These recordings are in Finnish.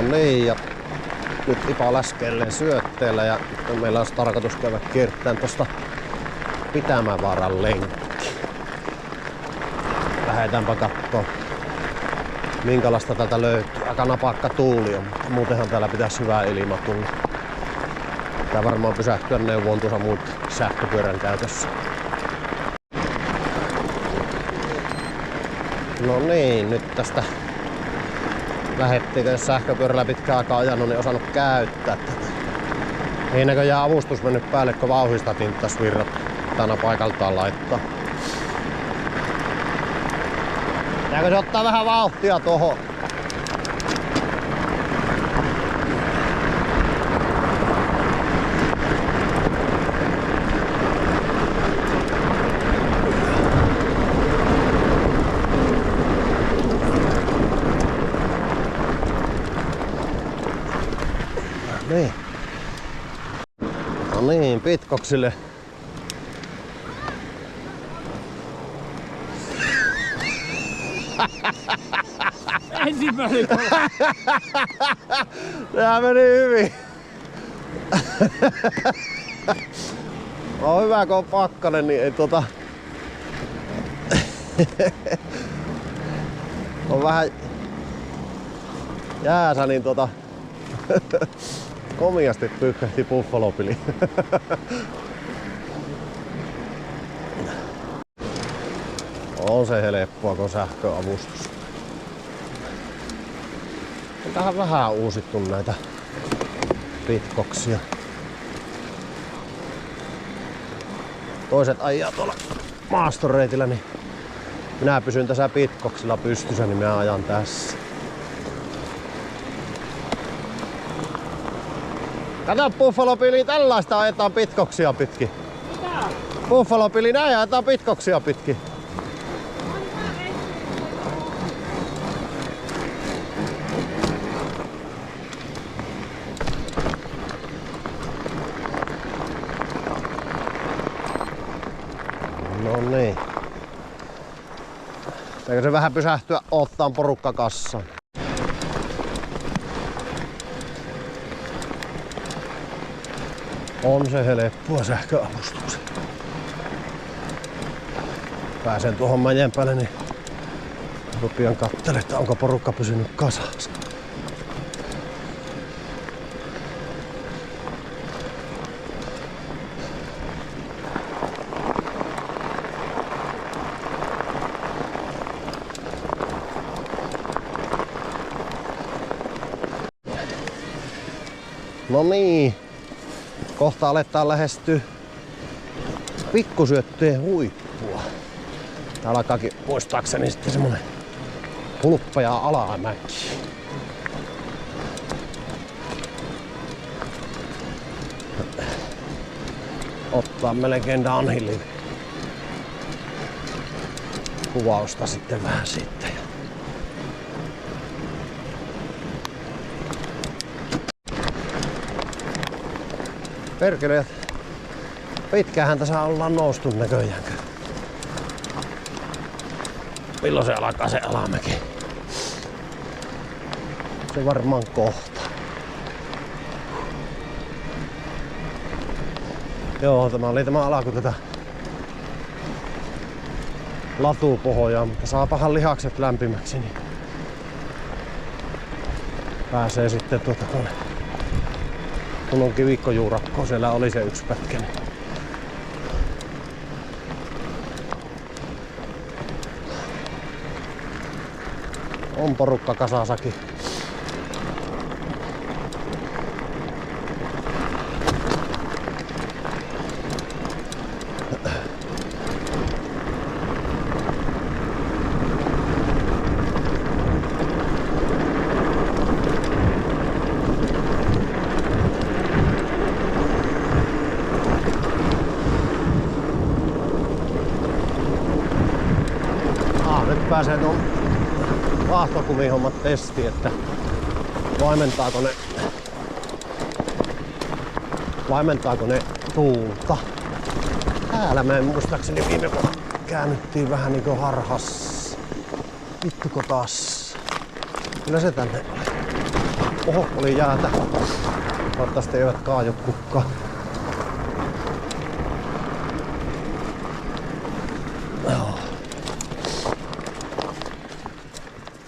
No niin, ja nyt Ipa läskeilleen syötteellä ja meillä olisi tarkoitus käydä kiertämään tuosta Pitämävaaran lenkki. Lähdetäänpä kattoo minkälaista täältä löytyy. Aika napakka tuuli on, mutta muutenhan täällä pitäisi hyvää ilma tulla. Pitää varmaan pysähtyä neuvoon tuossa muut sähköpyörän käytössä. No niin, nyt tästä lähettiin, jos sähköpyörällä pitkään aikaa ajanut, niin osannut käyttää tätä. Ei näköjään avustus mennyt päälle, kun vauhistatin tässä virrat tänä paikaltaan laittaa. Pitääkö se ottaa vähän vauhtia tuohon? Niin. No niin, Pitkoksille. Ensimmäinen kola. Tää meni hyvin. On hyvä, kun on pakkanen, niin ei on vähän jääsä, niin komiasti pyyhkähti Buffalo-pili. On se helppoa, kun sähköavustus. On tähän vähän uusittu näitä Pitkoksia. Toiset ajaa tuolla maastoreitillä, niin minä pysyn tässä Pitkoksilla pystyssä, niin minä ajan tässä. Kato, Buffalo-pili, tällaista ajetaan Pitkoksia pitkin. Mitä? Buffalo-pili, näin ajetaan Pitkoksia pitkin. No niin. Eikö se vähän pysähtyä ottaa porukka kassaan? On se helppoa sähköavustuksen. Pääsen tuohon mäen päälle, niin rupean katselemaan, että onko porukka pysynyt kasassa. No niin. Kohta aletaan lähestyä pikkusyöttöjen huippua. Täällä alkaakin muistaakseni sitten semmonen hulppeja alamäki. Ottaa melkein downhillin kuvausta sitten vähän sitten. Perkele, pitkäänhän tässä ollaan noustu näköjään. Milloin se alkaa se alamäki? Se varmaan kohta. Joo, tämä oli tämä alku tätä latupohjaa, mutta saapahan lihakset lämpimäksi, niin pääsee sitten tuonne. Kun on kivikkojuurakko, siellä oli se yksi pätkä. On porukka kasassakin. Nyt pääsee tuon vaahtokumihommat testiin, että vaimentaako ne tuulta. Täällä me muistaakseni viime vuonna käännyttiin vähän niinku harhas. Vittuko taas. Kyllä se tänne oli. Oho, oli jäätä. Toivottavasti eivät kaaju kukkaan.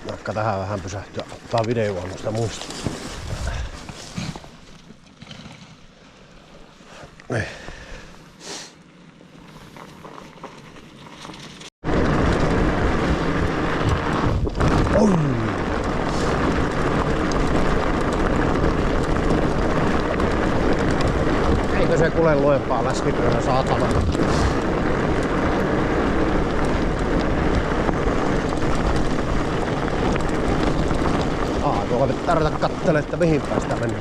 Vaikka tähän vähän pysähtyä, ottaa videoa noista muista. Eikö se kule luempaa läskipyörä saatana? Tuolla pitää tarvita kattele, että mihin päästä mennä.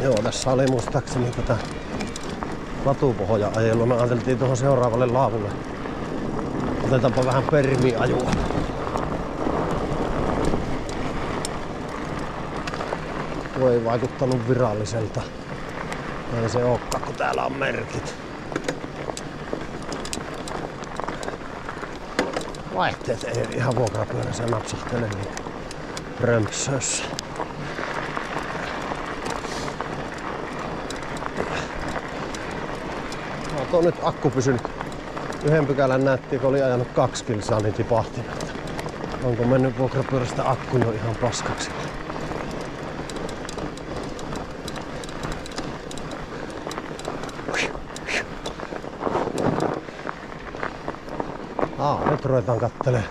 Joo, tässä oli muistaakseni tätä latupohja ajelua. Me ajateltiin tuohon seuraavalle laavulle. Otetaanpa vähän permiajua. Tuo ei vaikuttanut viralliselta. Ei se olekaan, kun täällä on merkit. Vaihteet ei ihan vuokrapyörässä napsahtele niin römpsössä. On nyt akku pysynyt. Yhden pykälän näytti, kun oli ajanut 2 kilsaa, niin tipahti. Onko mennyt vuokrapyörästä akku jo ihan paskaksi? Nyt ruvetaan kattelee.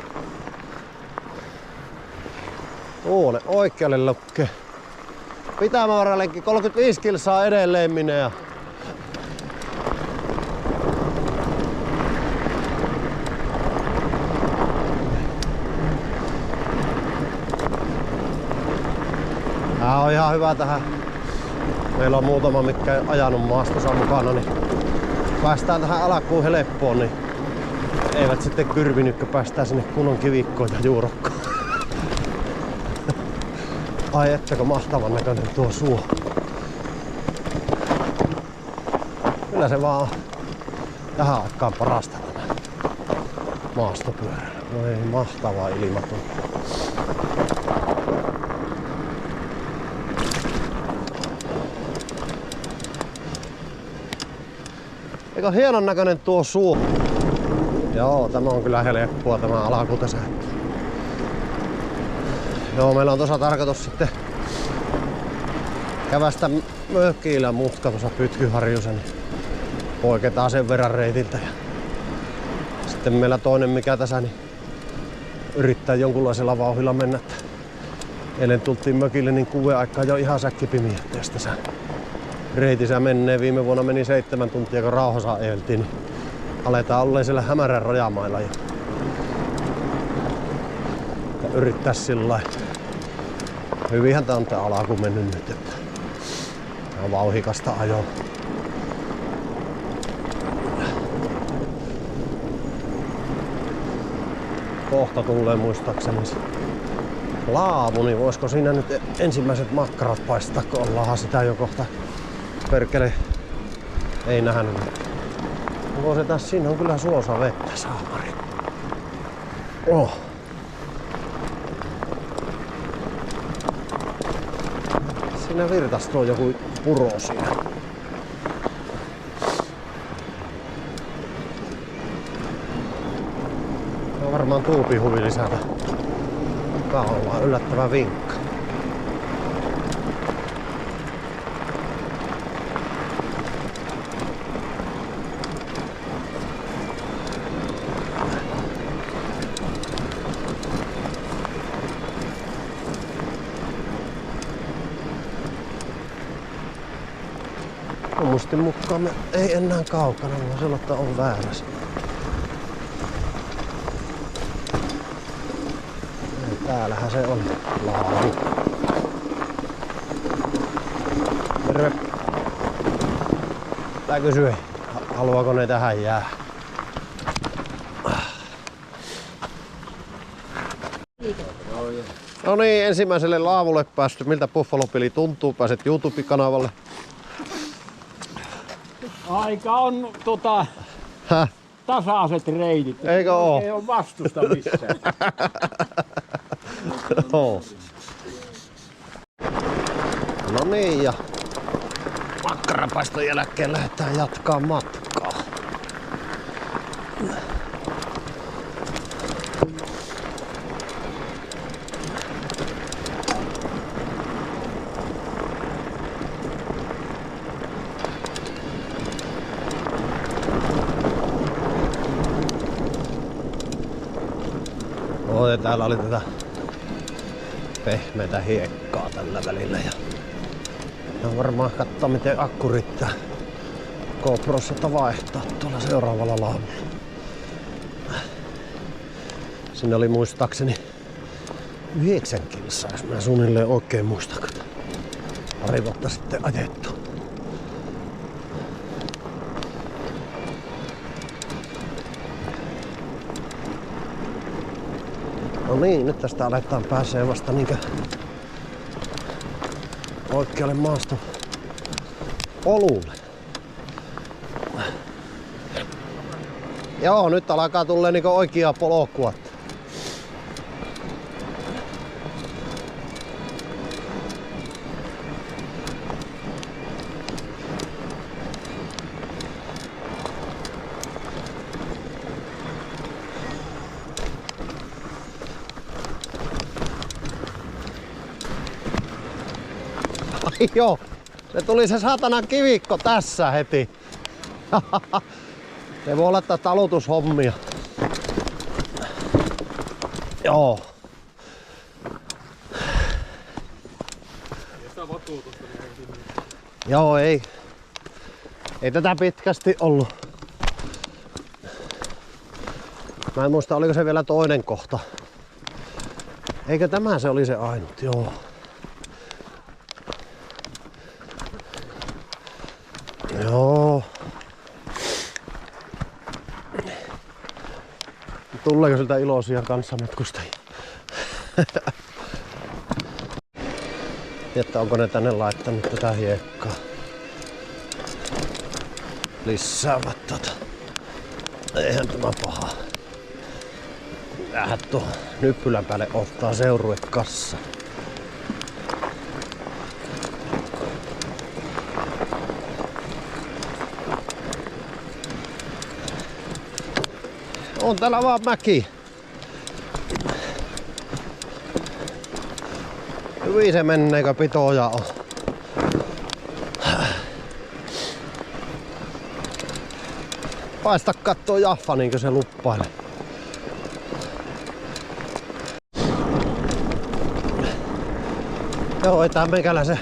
Tuonne oikealle lukke. Pitämävarallekin 35 kilsaa edelleen minä. Tää on ihan hyvä tähän. Meillä on muutama, mitkä ei ajanut maastossa mukana, niin päästään tähän alkuun helppoon, niin eivät sitten kyrvinytkö, päästään sinne kunnon kivikkoon ja juurokkoon. Ai ettäkö mahtavan näköinen tuo suo. Kyllä se vaan tähän aikaan parasta tämä maastopyörä. Oi mahtava ilmaton. Eikö hienon näköinen tuo suo? Joo, tämä on kyllä helppoa tämä alaku tässä. Joo, meillä on tuossa tarkoitus sitten kävästä mökillä mutka tuossa Pytkyharjussa, niin poiketaan sen verran reitiltä. Ja sitten meillä toinen mikä tässä, niin yrittää jonkunlaisella vauhdilla mennä. Eilen tultiin mökille niin 6 aikaa jo ihan säkkipimiä tässä. Reitissä menee. Viime vuonna meni 7 tuntia, kun rauhassa ajeltiin. Niin aletaan olleen siellä hämärän rajamailla ja yrittää sillä hyvinhän tää on tää alaku mennyt nyt, että tää on vauhikasta ajoa. Kohta tulee muistaakseni laavu, niin voisiko siinä nyt ensimmäiset makkarat paistaa, kun ollaanhan sitä jo kohta perkele ei nähnyt. Onko se tässä? Siinä on kyllä suosa vettä, saamari. Oh. Siinä virtas tuo joku puro siinä. No varmaan tuupihuvi lisätä. Tää on vaan yllättävä vinkka. Muistin mukaan me ei enää kaukana, vaan se että on väärässä. Täällähän se on laavu. Terve. Tää kysyy Haluaako ne tähän jää? No niin, ensimmäiselle laavulle päästy. Miltä Buffalo Billy tuntuu? Pääset YouTube-kanavalle. Aika on tasaiset reitit. Eikö oo? Ei oo vastusta missään. No. No niin, ja makkarapaiston jälkeen lähdetään jatkaa matkaa. Täällä oli tätä pehmeätä hiekkaa tällä välillä ja varmaan katsoa miten akku riittää GoProssa vaihtaa tuolla seuraavalla laavulla. Sinne oli muistaakseni 9 kilsaa, jos mä suunnilleen oikein muistan. Pari vuotta sitten ajettu. No niin, nyt tästä aletaan pääsee vasta niinkö oikealle maaston polulle. Joo, nyt alkaa tulee niinkö oikeaa polkua. Joo, se tuli se saatana kivikko tässä heti. Se voi olla talutushommia. Joo. Joo, ei. Ei tätä pitkästi ollut. Mä en muista, oliko se vielä toinen kohta. Eikö tämä se oli se ainut, joo. Joo. Tuleeko siltä iloisia kanssamatkustajia? Että onko ne tänne laittanut tätä hiekkaa? Lisäävät tota. Eihän tämä paha. Vähän tuohon nyppylän päälle ottaa seuruekassa. On täällä vaan mäki. Hyvin se menneekö pitoja on. Paista kattoo Jaffa niinkö se luppailee. Joo, ei tää meikäläisen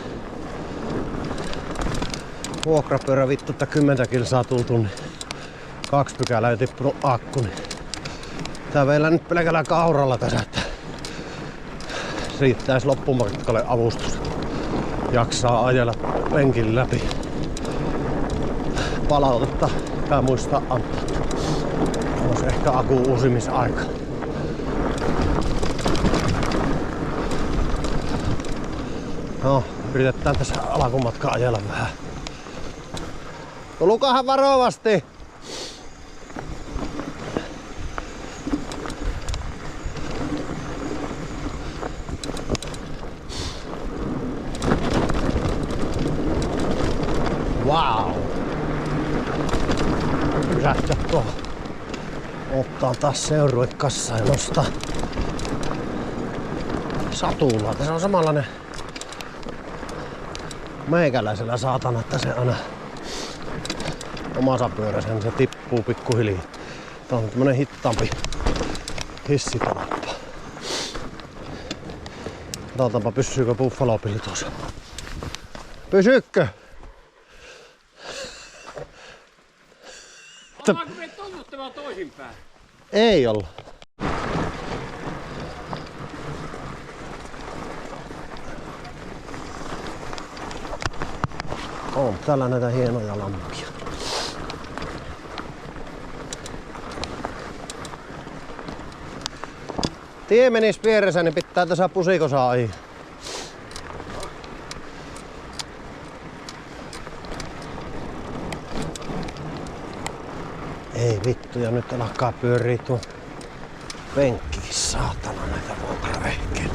vuokrapyörä vittu, että 10 kilsaa tultu, niin 2 pykälää ei tippunut akku, niin tää veillä nyt pelkällä kauralla tässä, että riittäis loppumatkalle avustus. Jaksaa ajella penkin läpi. Palautetta pitää muistaa antaa. Olisi ehkä akun uusimisaika. No, yritetään tässä alkumatka ajella vähän. Tulukahan varovasti! Wow! Pysähtyä tuohon. Ottaa taas seuruekassa ja nostaa satulaa. Tässä on samanlainen meikäläisellä saatana, että se aina omassa pyörässä se tippuu pikkuhiljaa. Tää on tämmönen hittaampi hissitolppa. Katsotaanpa pysyykö Buffalo Billy tuossa. Pysyykö? Ollaanko me tolluttava toisinpäin? Ei olla. On täällä näitä hienoja lampia. Tie menis vieressä, niin pitää tässä pusikossa ajaa. Ei vittu, ja nyt alkaa pyörii tuo penkkikin, saatana näitä vuokravehkeitä.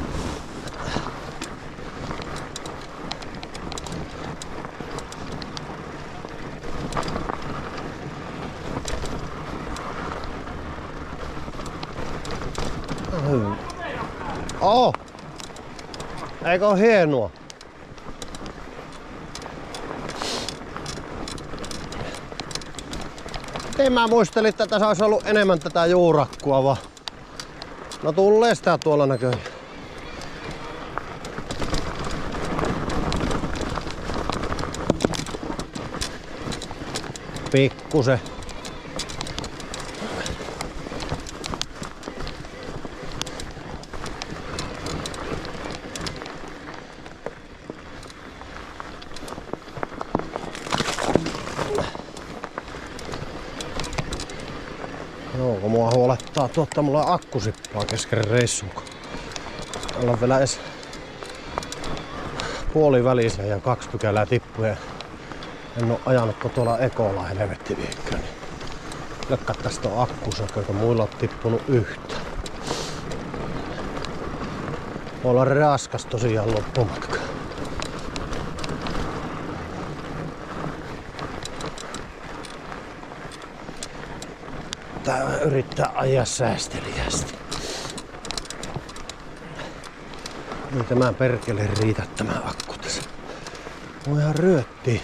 Oh! Eikö oo hienoa? Miten mä muistelin, että tässä olisi ollut enemmän tätä juurakkua vaan. No tulee sitä tuolla näköjään. Pikkusen. Joo, kun mua huolettaa tuotta, mulla on akkusippaa kesken reissun. Täällä on vielä edes puolivälissä ja 2 pykälää tippuja. En oo ajanutko tuolla Ekolla helvetti viikkoa. Niin lökkää tästä on akkusakka, kun muilla on tippunut yhtä. Voi olla raskas tosiaan loppumatka. Tää yrittää ajaa säästeliästi. Ei tämä perkele riitä tämä akku tässä. On ihan ryöttii.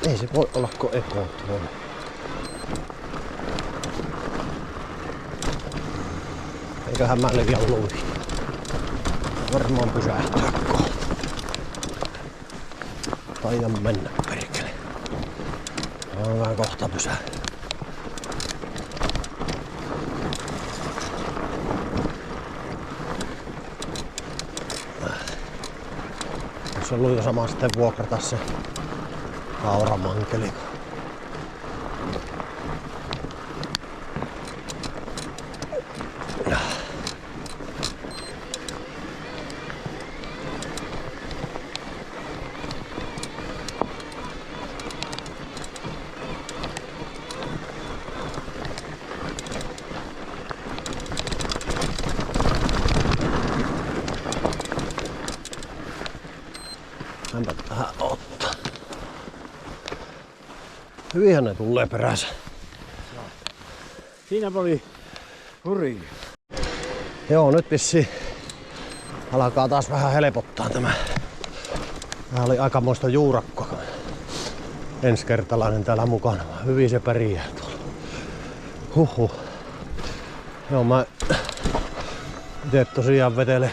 Ei se voi olla kuin Eko tuolla. Eiköhän mä leviä luihin. Varmaan pysähtää kohta. Taidan mennä perkele. Mä kohta pysähtää. Jos on luita sama sitten vuokrata se kauramankeli. Hänpä tähän ottaa. Hyvinhän ne tulee perässä. Siinä oli hurjaa. Joo, nyt vissiin alkaa taas vähän helpottaa tämä. Tää oli aikamoista juurakkoa. Ensikertalainen täällä mukana. Hyvin se pärjää tuolla. Huhhuh. Joo, mä itse tosiaan vetelen.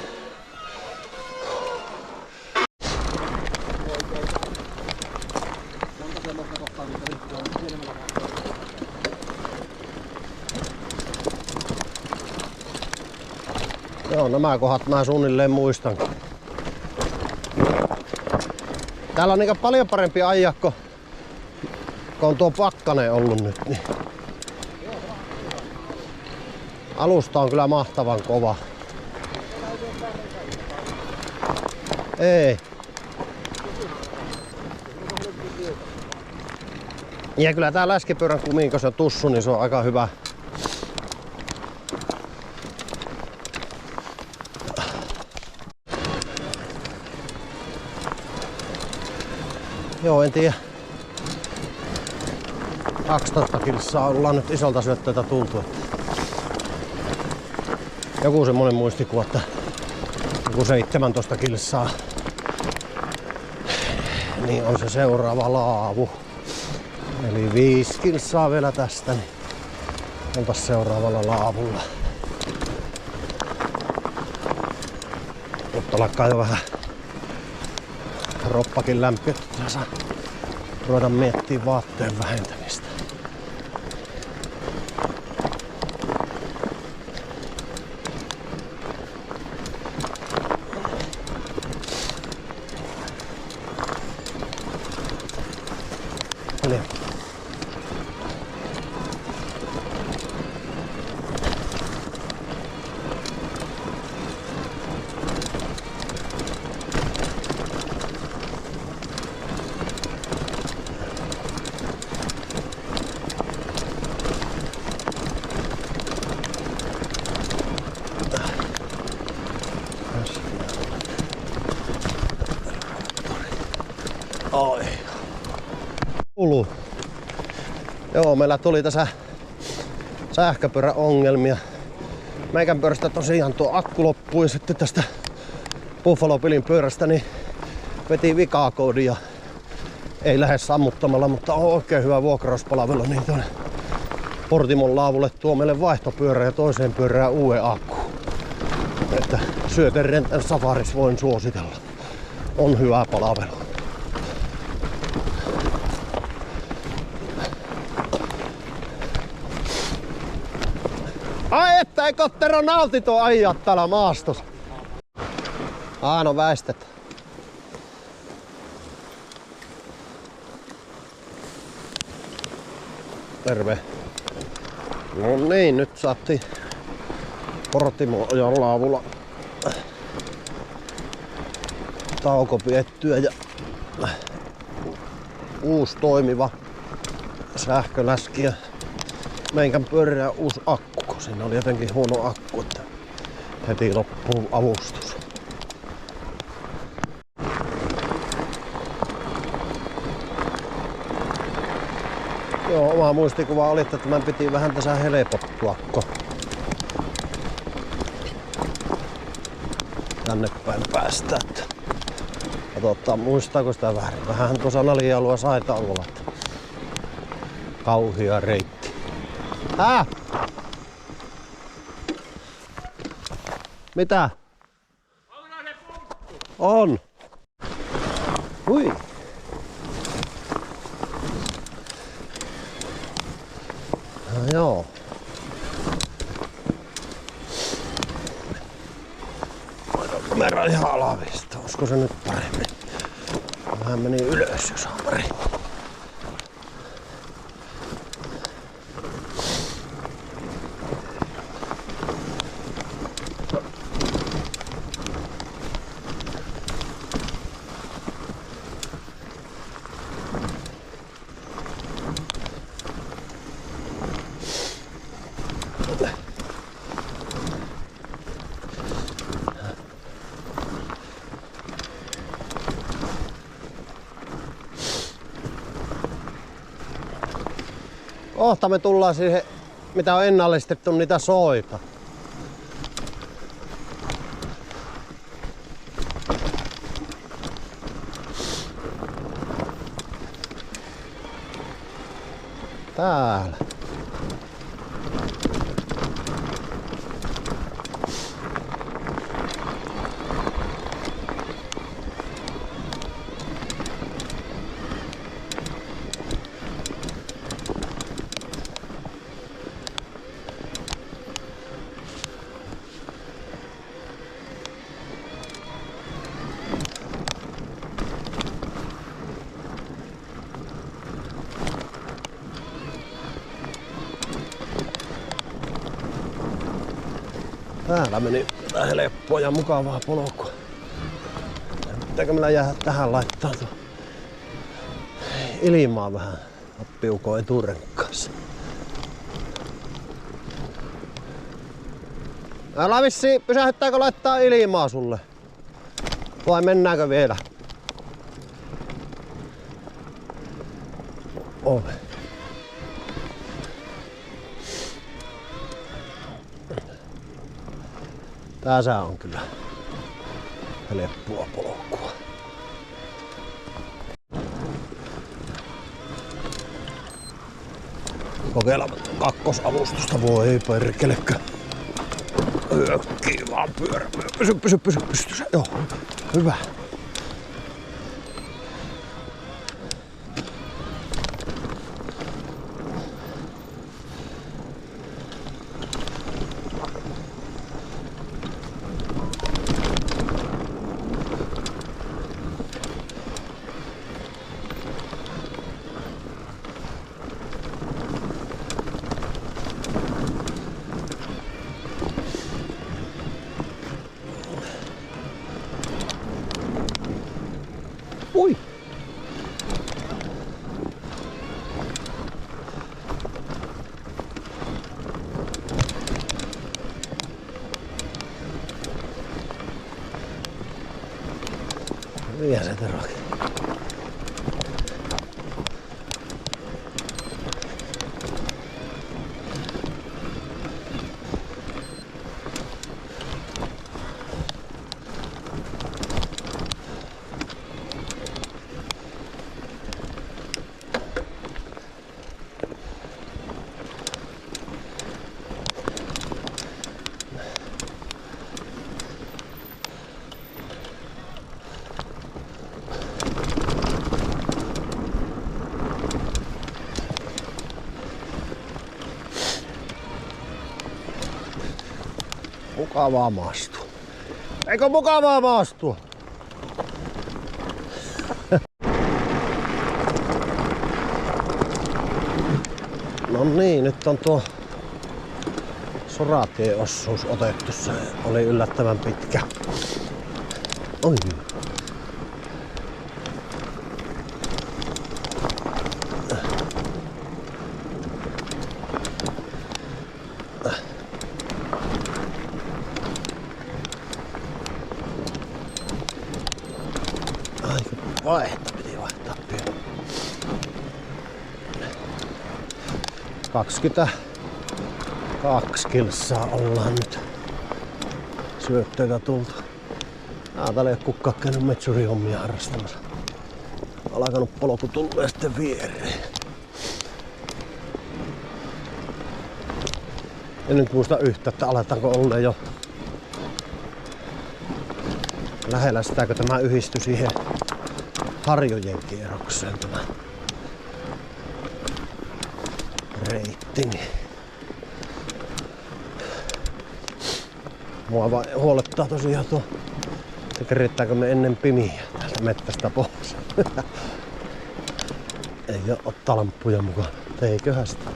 Joo, nämä kohdat mä suunnilleen muistan. Täällä on niin paljon parempi ajaa, kun on tuo pakkanen ollut nyt. Niin. Alusta on kyllä mahtavan kova. Ei. Ja kyllä tää läskipyörän kumiin, kun se on tussu, niin se on aika hyvä. Joo, en tiedä. 12 kilsaa ollaan nyt isolta syötteeltä tultu. Joku semmonen muistikuva, että joku 17 kilsaa. Niin on se seuraava laavu. Eli 5 kilsaa vielä tästä. Niin Onpas seuraavalla laavulla. Mutta alkaa jo vähän roppakin lämpiä, että saa ruveta miettimään vaatteen vähentämistä. Niin. Oi. Ulu. Joo, meillä tuli tässä sähköpyöräongelmia. Meikän pyörästä tosiaan tuo akku loppui ja sitten tästä Buffalo Billin pyörästä niin veti vikakoodi ja ei lähde sammuttamalla, mutta on oikein hyvä vuokrauspalvelu, niin tuonne Portimon laavulle tuo meille vaihtopyörä ja toiseen pyörään uuden akku. Että Syöten Rental Safaris voin suositella. On hyvä palvelu. Ai että eikö oo Tero nautito ajaa täällä maastossa? No väistet. Terve. No niin, nyt saatiin Portimon laavulla tauko piettyä ja uusi toimiva sähköläski ja meikän pyörää uusi akku, kun siinä oli jotenkin huono akku, että heti loppuu avustus. Joo, oma muistikuva oli, että tämän piti vähän tässä helpottuakko. Tänne päin päästä. Katsotaan, muistaako sitä väärin. Vähän tuossa nalialua saita olla. Kauhia reitti. Mitä? On. Hui. Joo. Kamera ihan alavista. Olisiko se nyt paremmin? Vähän meni ylös, jos on paremmin. Kohta me tullaan siihen, mitä on ennallistettu, niitä soita. Täällä. Täällä meni jotain helppoa ja mukavaa polkua. Pitääkö meillä jäädä tähän laittaa tuo ilmaa vähän piukoon eturenkkaassa. Älä vissiin, pysähyttääkö laittaa ilmaa sulle? Vai mennäänkö vielä? Ove. Tässä on kyllä helppoa polkua. Kokeillaan kakkosavustusta. Voi perkelekö. Yökkii vaan pyörä. Pysy pystyssä. Joo, hyvä. Ui! Vielä se terokin. Mukavaa maastua. Eikö mukavaa maastua? No niin, nyt on tuo soratieosuus otettu. Se oli yllättävän pitkä. Oi. Piti vaihtaa pieni. 22 kilsaa ollaan nyt syöttöitä tultu. Täällä ei oo kukaan käynyt metsurihommia harrastamassa. Alkanut polku tulee sitten viereen. En nyt muista yhtä, että aletaanko olla jo lähellä sitäkö tämä yhdistyi siihen Harjojen kierrokseen tämä reitti. Mua vaan huolettaa tosiaan tuo, että keritäänkö me ennen pimiä täältä mettästä pois. Ei oo ottaa lamppuja mukaan. Eiköhän sitä.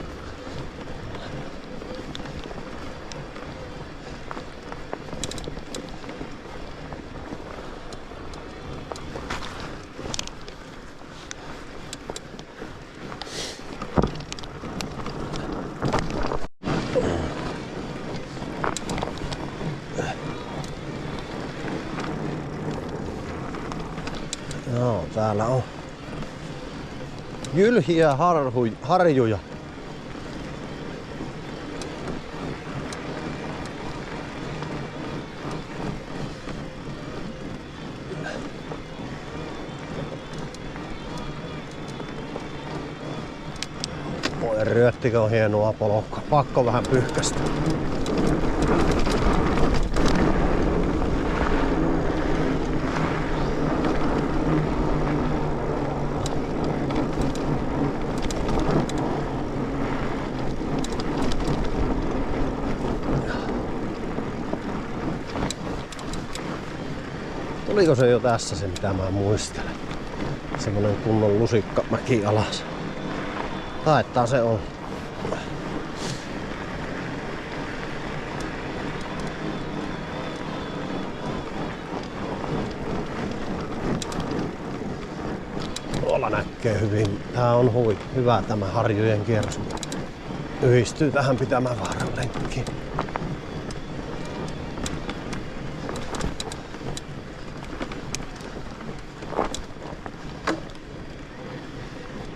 Joo, täällä on jylhiä harjuja. Voi ryöttikö on hienoa polkua. Pakko vähän pyyhkästä. Tuliko se jo tässä se mitä mä muistelen? Semmonen kunnon lusikkamäki alas. Taittaa se on. Tuolla näkee hyvin. Tää on hyvä tämä Harjujen kierros. Yhdistyy tähän Pitämävaaran lenkkiin.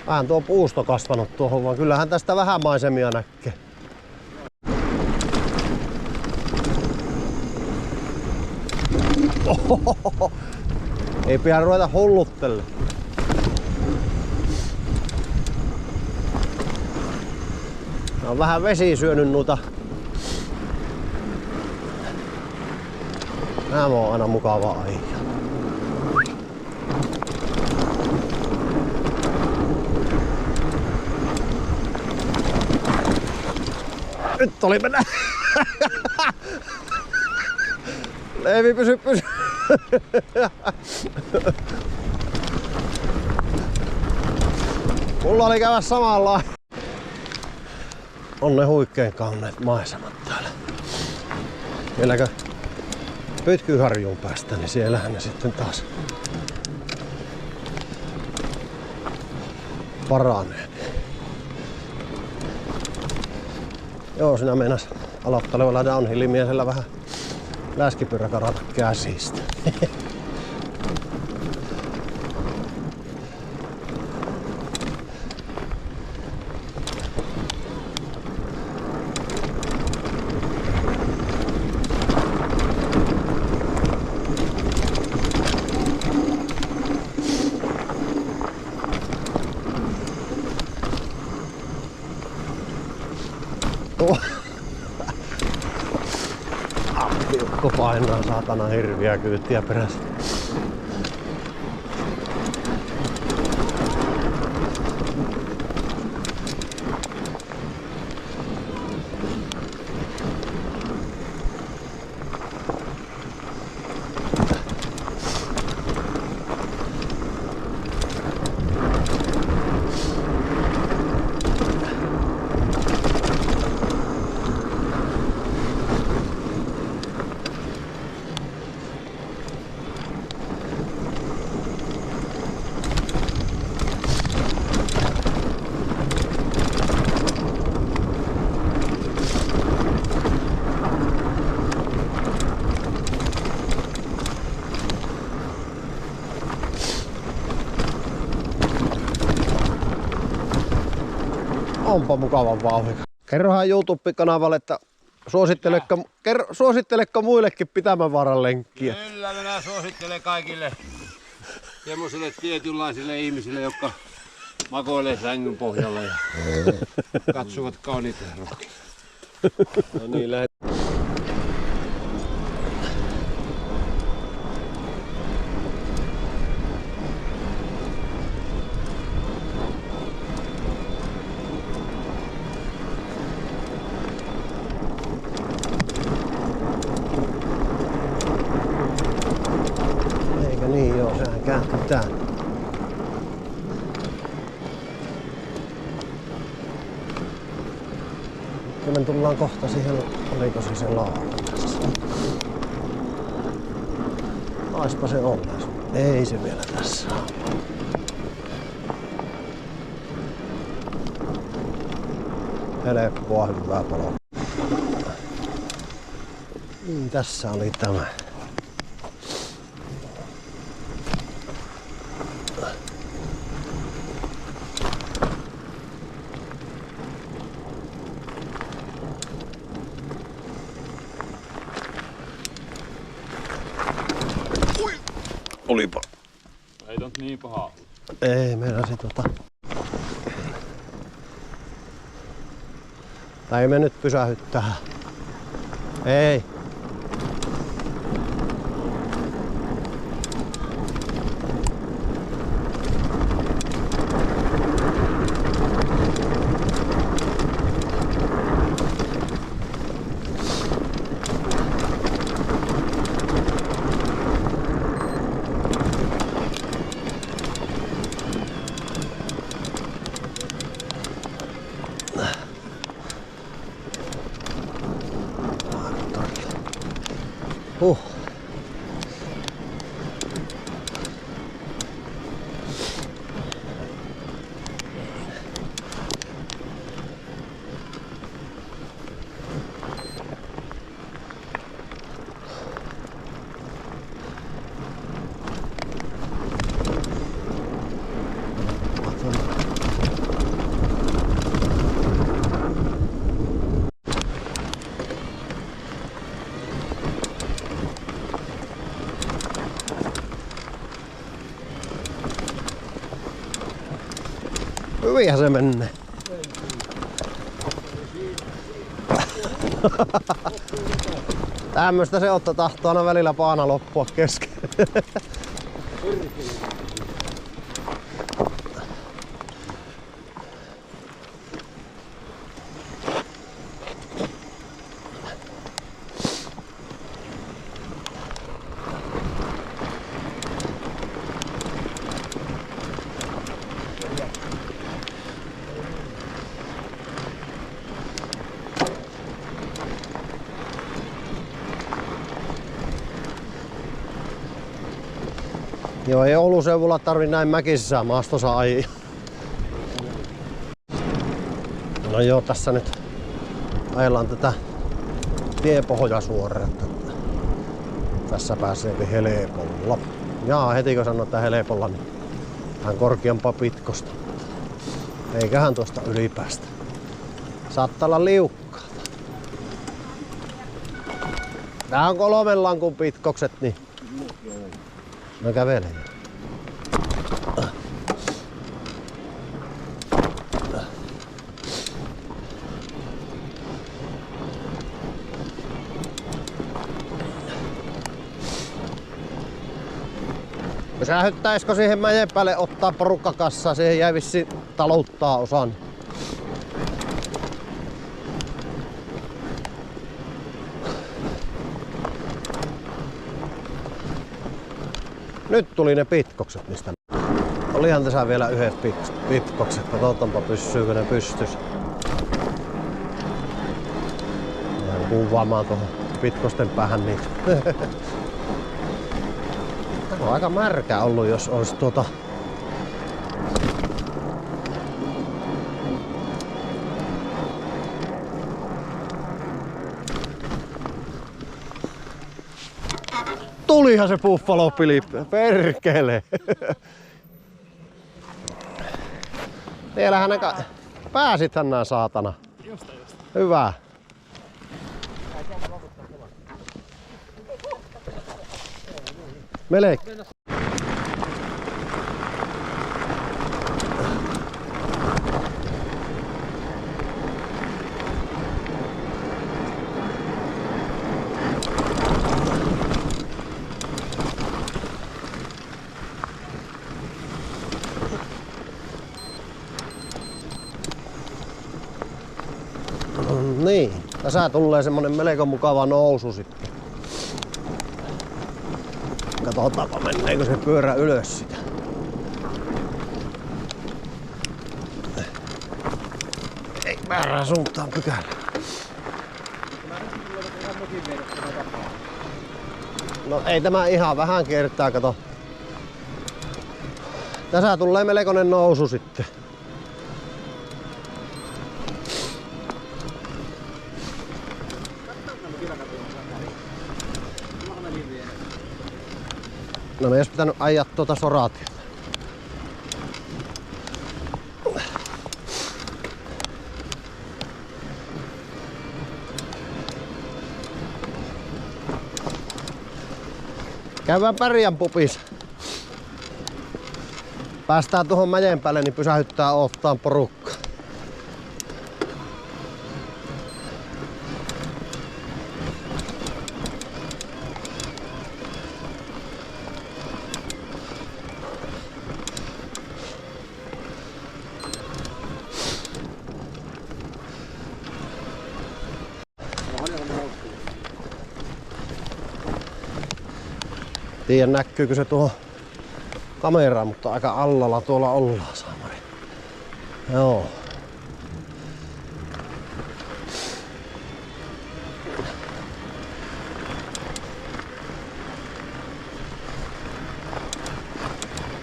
Vähän tuo puusto kasvanut tuohon, vaan kyllähän tästä vähän maisemia näkee. Ohohoho. Ei pidä ruveta hulluttelemaan. On vähän vesi syönyt noita. Nämä on aina mukavaa ajaa. Nyt oli mennä. Leevi, pysy. Mulla oli käydä samalla. On ne huikein kauneet maisemat täällä. Vieläkö Pytkyharjuun päästä, niin siellähän ne sitten taas paranee. Joo, sinä meinas aloittelevalla downhill-miesellä vähän läskipyörä karata käsistä. Appiukko painaa saatana hirviä kyytiä perässä. Onpa mukavan vauhika. Kerrohan YouTube-kanavalle, että suositteleko muillekin Pitämänvaaran lenkkiä? Kyllä minä suosittelen kaikille semmoisille tietynlaisille ihmisille, jotka makoilee sängyn pohjalla ja katsovat kauniita rohkeita. No niin, lähet. Eikö niin, joo, sehän kääntyy täällä. Kyllä me tullaan kohta siihen, oliko se laava tässä. Taispa se olla. Ei se vielä tässä ole. Helppoa, hyvää paloa. Niin, tässä oli tämä. Olipa. Ei tot niin paha. Ei meinasi Tai ei me nyt pysähdy tähän. Ei. Hyvinhän se menee. Tämmöstä se otto tahtoo aina välillä paana loppua kesken. Joo, ei Oulun seudulla tarvi näin mäkisissä maastossa ajaa. No joo, tässä nyt ajellaan tätä tiepohjasuoretta. Tässä pääsee helpolla. Jaa, heti kun sanoo, että helpolla, niin vähän korkeampaa pitkosta. Eiköhän tuosta ylipäästä. Saattaa olla liukkaata. Tää on 3 lankun pitkokset, niin no kävelee. Pysähyttäisikö siihen mäen päälle ottaa porukkakassaa? Siihen jäi vissiin talouttaa osan. Nyt tuli ne pitkokset, mistä olihan tässä vielä yhdet pitkokset. Katsotaanpa pysyykö ne pystys. Jään kuvaamaan tuohon pitkosten päähän niitä. Tämä on aika märkä ollut, jos olisi tulihan se Buffalo Filippi, perkele. Siellähän pääsithän nää saatana. Just. Hyvä. Melkein. Niin, tässä tulee semmonen melko mukava nousu sitten. Katsotaanpa menneekö se pyörä ylös sitä. Ei väärään suuntaan pykälä. No ei tämä ihan vähän kertaa, kato. Tässä tulee melkoinen nousu sitten. No me olisi pitänyt ajaa tuota soraatia. Käydään Pärjän pupissa. Päästään tuohon mäen päälle, niin pysähyttää ottaa porukka. Tiedän näkyykö se tuohon kameraan, mutta aika allalla tuolla ollaan, saamari. Joo.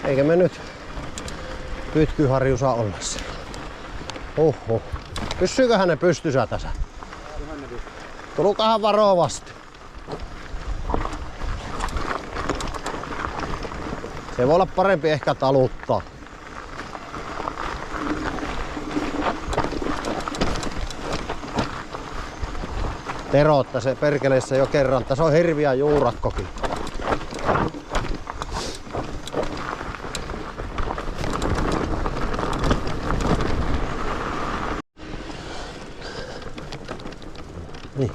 Eikä me nyt Pytkyharju saa olla siellä. Oho. Pysyyköhän ne pystyssä tässä? Tulkahan varovasti. Se voi olla parempi ehkä taluttaa. Tero, että se perkeleessä jo kerran. Tässä on hirviä juurakkokin. Niin.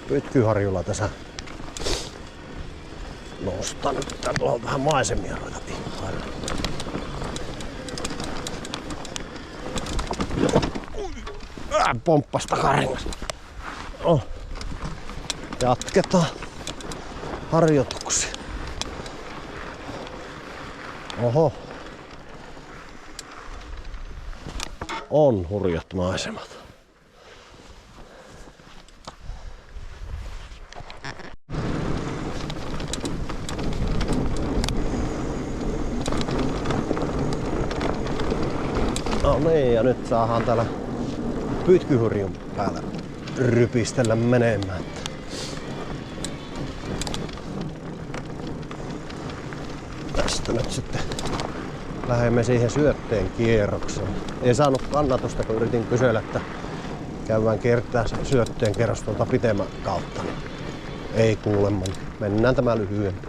Pytkyharjulla tässä nostan nyt tuohon vähän maisemia ruveta ihailla. Pomppas takarengas. Oh. Jatketaan harjoituksia. Oho. On hurjat maisemat. No niin, ja nyt saadaan täällä Pytkyhurjun päällä rypistellä menemään. Tästä nyt sitten lähdemme siihen syötteen kierrokseen. Ei saanut kannatusta, kun yritin kysellä, että käydään kiertää syötteen kerros tuolta pitemmän kautta. Ei kuulemma. Mennään tämä lyhyempi.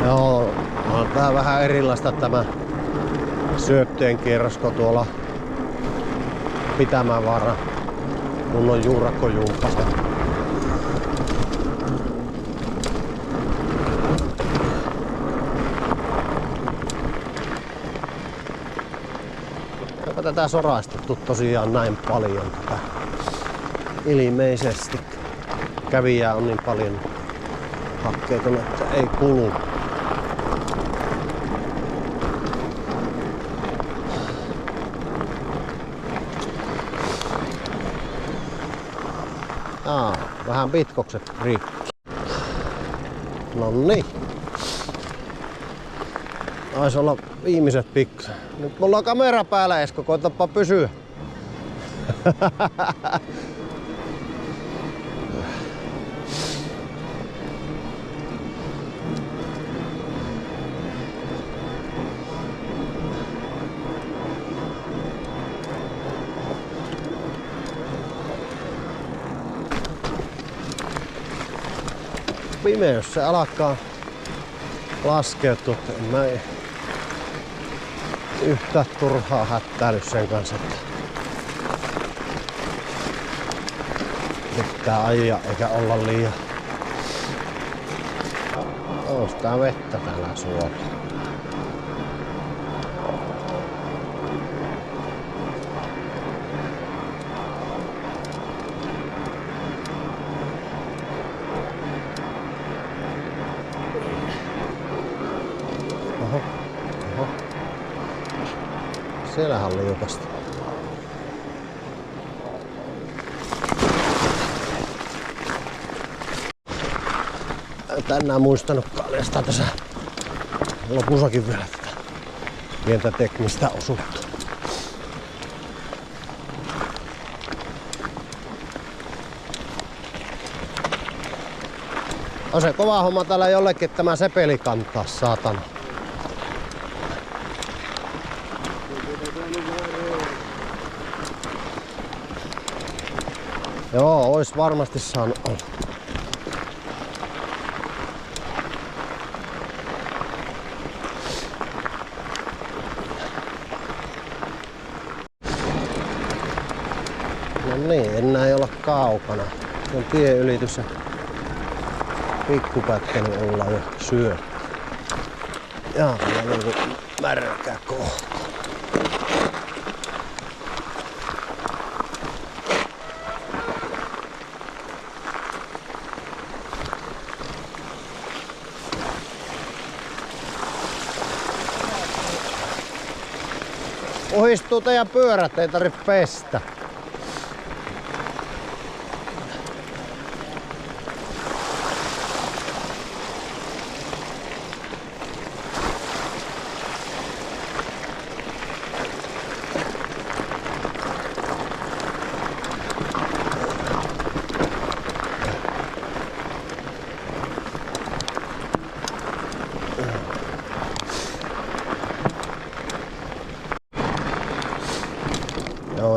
Joo, on tää vähän erilaista tämä syötteen kierrosko tuolla Pitämänvaara. Mun on juurakkojumppasta. Onko tätä soraistettu tosiaan näin paljon tätä? Ilmeisesti kävijää on niin paljon hakkeita, että ei kulu. Vähän pitkokset rikki. Nonni. Taisi olla viimeiset pikkusen. Nyt mulla on kamera päällä, Esko, koitapa pysyä. Pimeys se alkaa laskeutua, en mä yhtään turhaa hättäily sen kanssa, että pitää ajaa eikä olla liian. Oostaa vettä täällä suolla. Siellähän on liukasta. Tänään muistanut kaljastaa tässä lopussakin vielä tätä pientä teknistä osuutta. On se kova homma täällä jollekin tämä sepeli kantaa, saatana. Joo, ois varmasti saanut olla. No niin, enää ei olla kaukana. On tieylitys ja pikkupätkä, niin ollaan jo syöty. Jaa, täällä on niinku märkä kohta. Ohistuu teidän pyörät, ei tarvitse pestä.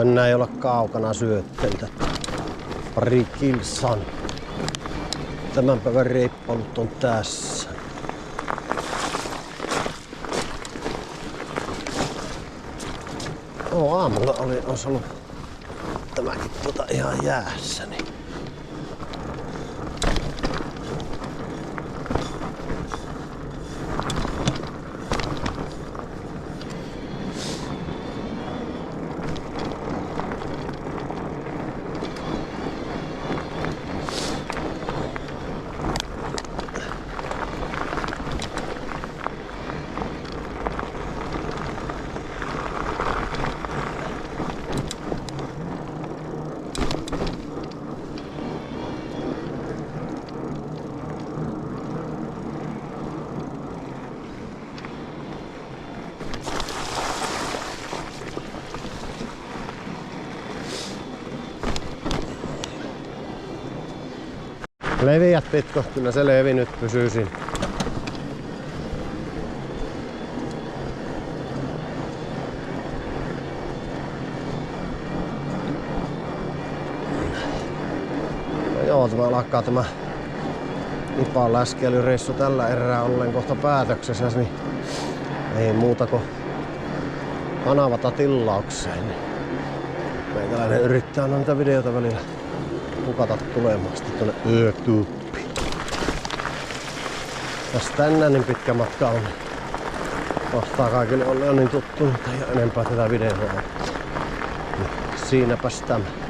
enää ei olla kaukana syötteiltä. Pari kilsan. Tämän päivän reippailut on tässä. Aamulla olisi ollut tämäkin ihan jäässä. Niin. Leviät pitko, kyllä se levi nyt pysyy siinä. No joo, tämä alkaa tämä Nipan läskeilyreissu tällä erää ollen kohta päätöksessä, niin ei muuta kuin kanavata tilaukseen. Meikäläinen yrittää noita videoita välillä hukata tulemaan sitten tuonne YouTubeen. Tässä tänään niin pitkä matka on. Mahtaa kaikille olla niin tuttu, että ei ole enempää tätä videoa. Siinäpäs tämä.